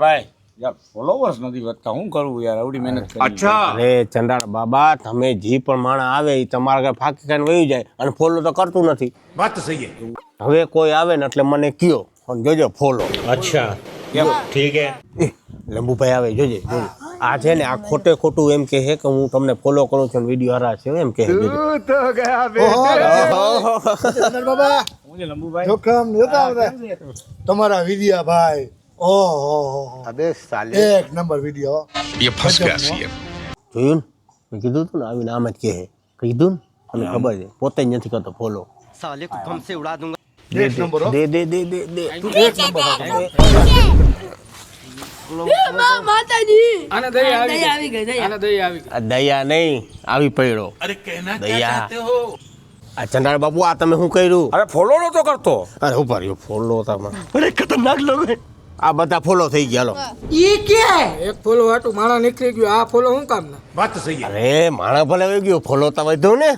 ભાઈ યાર ફોલોવર્સ નથી વધતા, હું કરવું યાર, આવડી મહેનત કરી. અચ્છા અરે ચંડાળ બાબા, તમે જે પણ માણસ આવે એ તમારા ઘરે ફાંકી ખાઈને વહી જાય અને ફોલો તો કરતું નથી. વાત તો સહી है. હવે કોઈ આવે ને એટલે મને કયો અને જોજો ફોલો. अच्छा ठीक है. લંબુભાઈ આવે જોજે જોજે. આ છે ને આ ખોટે ખોટું એમ કહે છે કે હું તમને ફોલો કરું છું વિડીયો હરા છે એમ કહે. બાબા હું છે લંબુભાઈ? જોખમ નતા આવતા તમારા વિડિયા ભાઈ. ઓહો અબે સાલે એક નંબર વિડિયો. ये फंस गया सीएम. જોયું ને મેં કીધું તું ને આવીને આમ જ કહે. કીધું ને મને ખબર છે પોતે જ નથી કરતો ફોલો. साले को बम से उड़ा दूंगा. એક નંબર હો. દે દે દે દે દે એક નંબર આને દયા આવી ગઈ આને દયા આવી ગઈ. આ દયા નહીં આવી પડ્યો. अरे कहना दया। क्या चाहते हो. આ ચંડાળ બાબુ આ તમે શું કર્યું? અરે ફોલો નતો કરતો. અરે ઉભા રહ્યો ફોલો તમે. અરે ખતરનાક લોકો આ બધા ફોલો થઈ ગયા લો. એક ફોલો હાટું માણા નીકળી ગયો. આ ફોલો શું કામ ના? बात तो सही है. અરે માણસ ભલે આવી ગયો ફોલો તો વધુ ને.